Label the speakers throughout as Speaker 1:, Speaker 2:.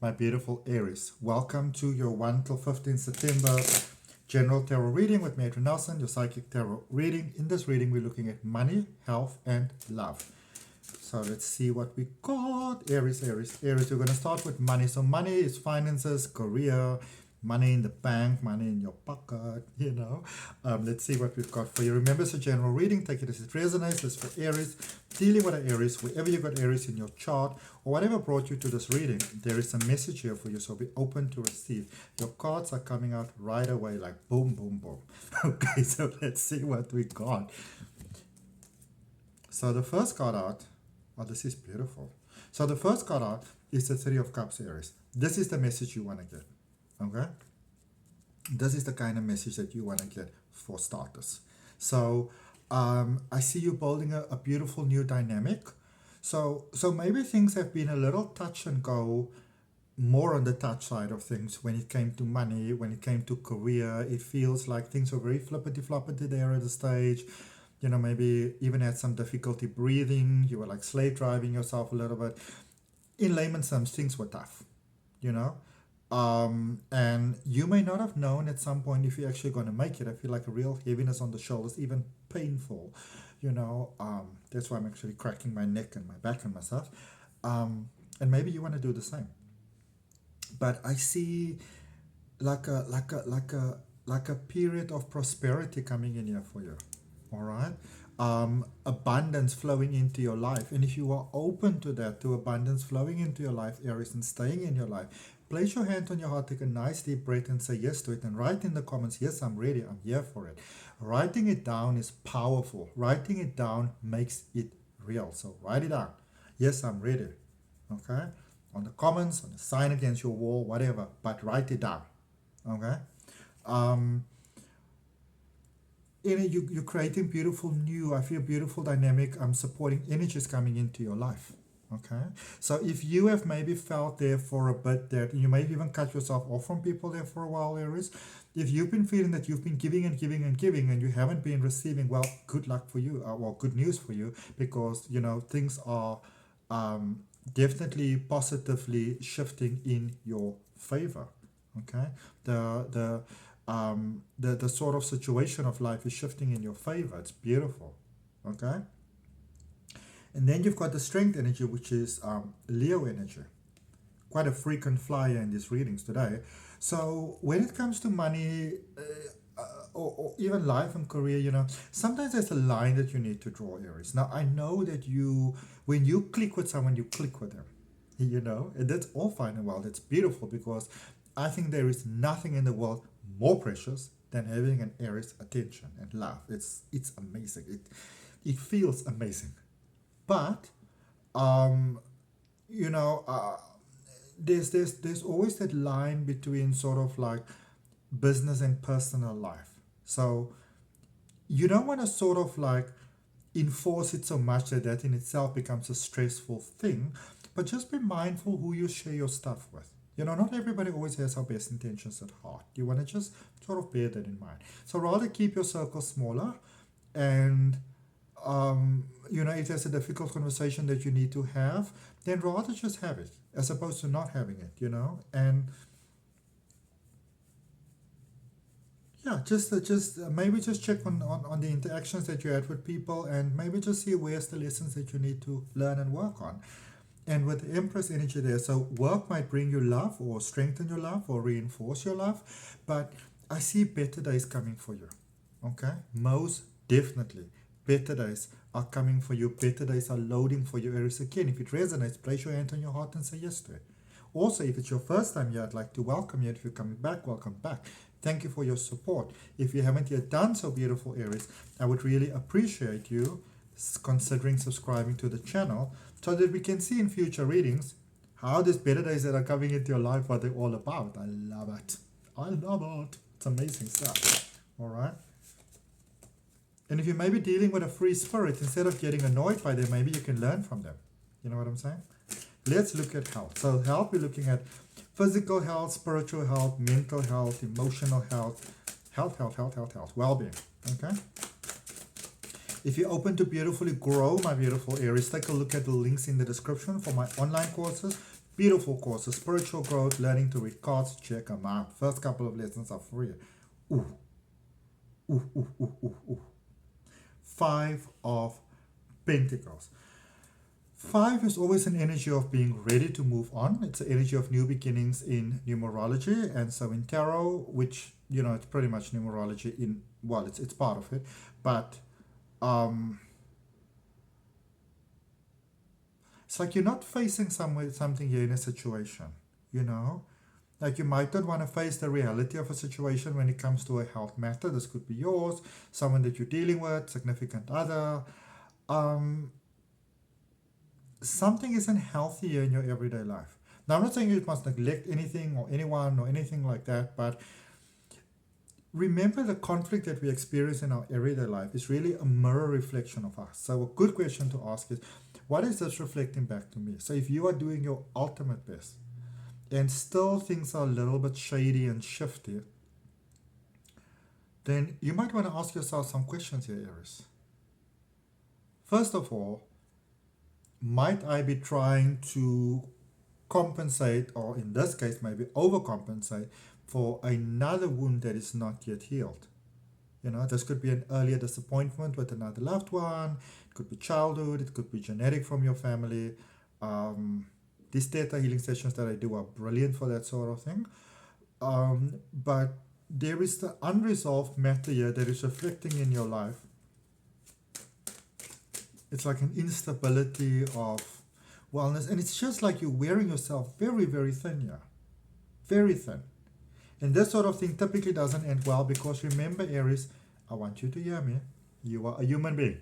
Speaker 1: my beautiful Aries. Welcome to your 1 till 15 September General Tarot Reading with me, Adrian Nelson, your Psychic Tarot Reading. In this reading, we're looking at money, health, and love. So let's see what we got. Aries. We're going to start with money. So money is finances, career, money in the bank, money in your pocket, Let's see what we've got for you. Remember, it's a general reading. Take it as it resonates. It's for Aries. Dealing with an Aries, wherever you got Aries in your chart, or whatever brought you to this reading, there is a message here for you, so be open to receive. Your cards are coming out right away, like boom, boom, boom. Okay, so let's see what we got. So the first card out, oh, this is beautiful. So the first card out is the Three of Cups, Aries. This is the message you want to get. Okay, this is the kind of message that you want to get for starters. So I see you building a beautiful new dynamic. So maybe things have been a little touch and go, more on the touch side of things when it came to money, when it came to career. It feels like things were very flippity there at the stage. Maybe even had some difficulty breathing. You were like slave driving yourself a little bit. In layman's terms, things were tough, and you may not have known at some point if you're actually going to make it. I feel like a real heaviness on the shoulders, even painful, that's why I'm actually cracking my neck and my back and myself. And maybe you want to do the same. But I see like a period of prosperity coming in here for you. All right. Abundance flowing into your life. And if you are open to that, to abundance flowing into your life, Aries, and staying in your life, place your hand on your heart, take a nice deep breath and say yes to it, and write in the comments, yes, I'm ready, I'm here for it. Writing it down is powerful. Writing it down makes it real. So write it down. Yes, I'm ready. Okay? On the comments, on the sign against your wall, whatever, but write it down. Okay? You're creating beautiful new, I feel beautiful dynamic, supporting energies coming into your life. Okay, so if you have maybe felt there for a bit that you may even cut yourself off from people there for a while, Aries, if you've been feeling that you've been giving and you haven't been receiving, well, good luck for you, good news for you, because things are definitely positively shifting in your favor. Okay, the sort of situation of life is shifting in your favor. It's beautiful. Okay. And then you've got the strength energy, which is Leo energy. Quite a frequent flyer in these readings today. So when it comes to money or even life and career, sometimes there's a line that you need to draw, Aries. Now, I know that when you click with someone, you click with them, and that's all fine and well. That's beautiful, because I think there is nothing in the world more precious than having an Aries attention and love. It's amazing. It feels amazing. But there's always that line between sort of like business and personal life. So you don't want to sort of like enforce it so much that in itself becomes a stressful thing, but just be mindful who you share your stuff with. Not everybody always has our best intentions at heart. You want to just sort of bear that in mind. So rather keep your circle smaller, and if there's a difficult conversation that you need to have, then rather just have it as opposed to not having it, and yeah, just maybe just check on the interactions that you had with people, and maybe just see where's the lessons that you need to learn and work on. And with the Empress energy there, so work might bring you love or strengthen your love or reinforce your love, but I see better days coming for you. Okay, most definitely better days are coming for you. Better days are loading for you, Aries. Again, if it resonates, place your hand on your heart and say yes to it. Also, if it's your first time here, I'd like to welcome you. If you're coming back, welcome back. Thank you for your support. If you haven't yet done so, beautiful Aries, I would really appreciate you considering subscribing to the channel, so that we can see in future readings how these better days that are coming into your life, what they're all about. I love it. It's amazing stuff. All right. And if you may be dealing with a free spirit, instead of getting annoyed by them, maybe you can learn from them. You know what I'm saying? Let's look at health. So health, we're looking at physical health, spiritual health, mental health, emotional health, well-being. Okay? If you're open to beautifully grow, my beautiful Aries, take a look at the links in the description for my online courses. beautiful courses, spiritual growth, learning to read cards, check them out. First couple of lessons are free. Ooh, ooh, ooh, ooh, ooh, ooh. 5 of Pentacles. 5 is always an energy of being ready to move on. It's the energy of new beginnings in numerology, and so in tarot, which, you know, it's pretty much numerology in, well, it's part of it, but it's like you're not facing something here in a situation, you know? Like you might not want to face the reality of a situation when it comes to a health matter. This could be yours, someone that you're dealing with, significant other. Something isn't healthier in your everyday life. Now, I'm not saying you must neglect anything or anyone or anything like that, but remember the conflict that we experience in our everyday life is really a mirror reflection of us. So a good question to ask is, what is this reflecting back to me? So if you are doing your ultimate best and still things are a little bit shady and shifty, then you might want to ask yourself some questions here, Aries. First of all, might I be trying to compensate, or in this case maybe overcompensate, for another wound that is not yet healed? You know, this could be an earlier disappointment with another loved one. It could be childhood. It could be genetic from your family. These Theta healing sessions that I do are brilliant for that sort of thing. But there is the unresolved matter here that is reflecting in your life. It's like an instability of wellness. And it's just like you're wearing yourself very, very thin here. Very thin. And this sort of thing typically doesn't end well, because remember, Aries, I want you to hear me. You are a human being.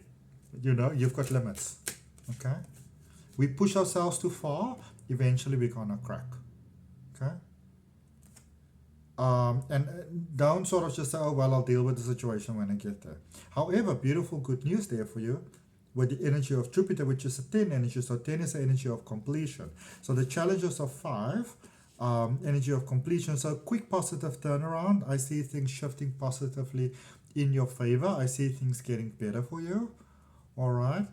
Speaker 1: You know, you've got limits. Okay? We push ourselves too far, eventually we're going to crack. Okay? And don't sort of just say, oh, well, I'll deal with the situation when I get there. However, beautiful good news there for you with the energy of Jupiter, which is a 10 energy. So 10 is the energy of completion. So the challenges of 5, energy of completion. So quick positive turnaround. I see things shifting positively in your favor. I see things getting better for you. All right.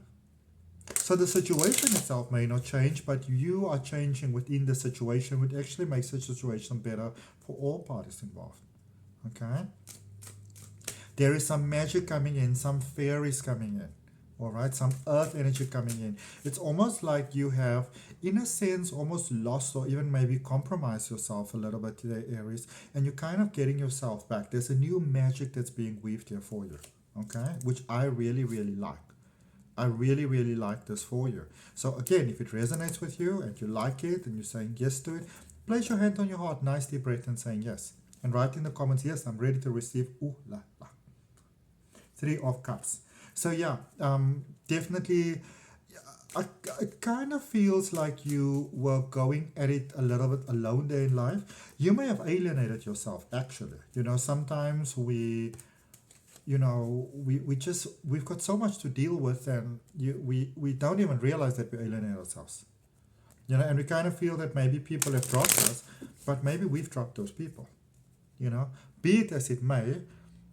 Speaker 1: So the situation itself may not change, but you are changing within the situation, which actually makes the situation better for all parties involved. Okay. There is some magic coming in, some fairies coming in. All right, some earth energy coming in. It's almost like you have, in a sense, almost lost or even maybe compromised yourself a little bit today, Aries, and you're kind of getting yourself back. There's a new magic that's being weaved here for you, okay, which I really, really like. I really, really like this for you. So again, if it resonates with you and you like it and you're saying yes to it, place your hand on your heart, nice deep breath, and saying yes. And write in the comments, yes, I'm ready to receive. Ooh la la. 3 of Cups. So yeah, definitely, it kind of feels like you were going at it a little bit alone there in life. You may have alienated yourself, actually. You know, sometimes we've got so much to deal with, and we don't even realize that we alienate ourselves. You know, and we kind of feel that maybe people have dropped us, but maybe we've dropped those people. You know, be it as it may,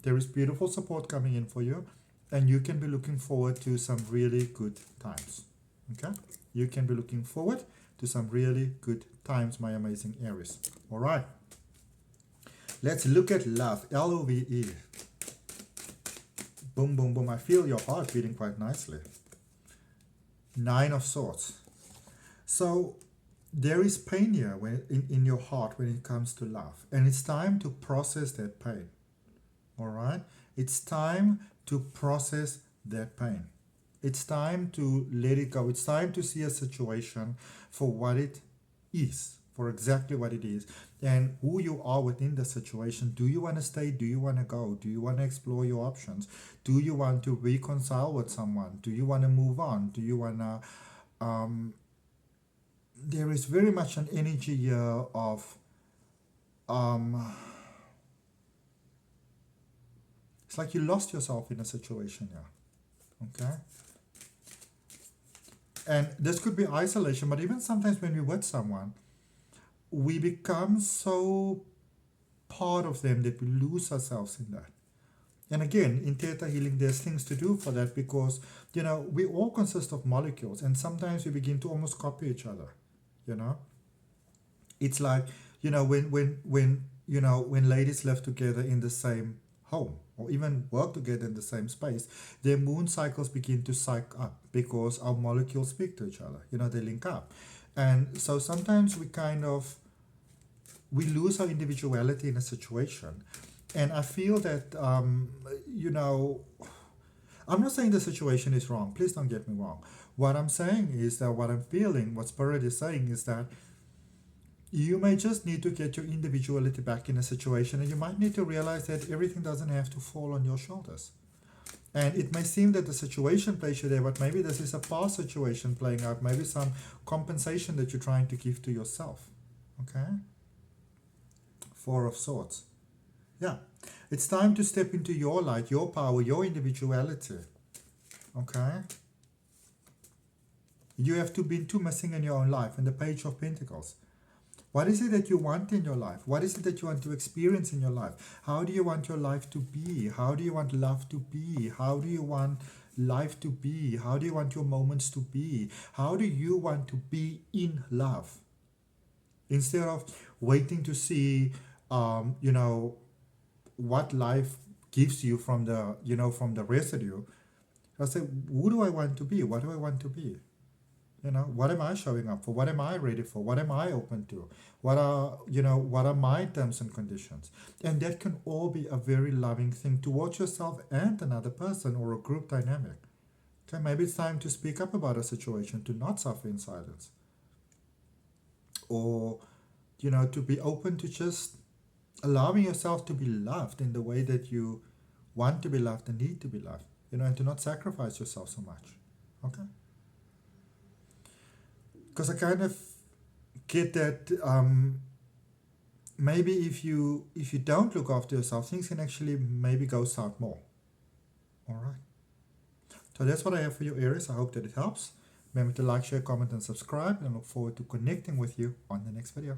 Speaker 1: there is beautiful support coming in for you. And you can be looking forward to some really good times. Okay? You can be looking forward to some really good times, my amazing Aries. All right. Let's look at love. Love. Boom, boom, boom. I feel your heart beating quite nicely. 9 of Swords. So there is pain here in your heart when it comes to love. And it's time to process that pain. All right? It's time to process that pain. It's time to let it go. It's time to see a situation for what it is, for exactly what it is, and who you are within the situation. Do you want to stay? Do you want to go? Do you want to explore your options? Do you want to reconcile with someone? Do you want to move on? Do you want to... there is very much an energy here of... it's like you lost yourself in a situation here, okay? And this could be isolation, but even sometimes when we're with someone, we become so part of them that we lose ourselves in that. And again, in Theta healing, there's things to do for that, because, you know, we all consist of molecules, and sometimes we begin to almost copy each other, you know? It's like, when ladies live together in the same home or even work together in the same space, their moon cycles begin to psych up because our molecules speak to each other. They link up. And so sometimes we lose our individuality in a situation. And I feel that, I'm not saying the situation is wrong. Please don't get me wrong. What I'm saying is that what I'm feeling, what Spirit is saying is that you may just need to get your individuality back in a situation, and you might need to realize that everything doesn't have to fall on your shoulders. And it may seem that the situation plays you there, but maybe this is a past situation playing out, maybe some compensation that you're trying to give to yourself. Okay? Four of Swords. Yeah. It's time to step into your light, your power, your individuality. Okay? You have been too missing in your own life. And the Page of Pentacles. What is it that you want in your life? What is it that you want to experience in your life? How do you want your life to be? How do you want love to be? How do you want life to be? How do you want your moments to be? How do you want to be in love? Instead of waiting to see, what life gives you from the residue, I say, who do I want to be? What do I want to be? What am I showing up for? What am I ready for? What am I open to? What are my terms and conditions? And that can all be a very loving thing towards yourself and another person or a group dynamic. Okay, maybe it's time to speak up about a situation, to not suffer in silence. Or, to be open to just allowing yourself to be loved in the way that you want to be loved and need to be loved. And to not sacrifice yourself so much. Okay? Because I kind of get that maybe if you don't look after yourself, things can actually maybe go south more. All right. So that's what I have for you, Aries. I hope that it helps. Remember to like, share, comment, and subscribe. And I look forward to connecting with you on the next video.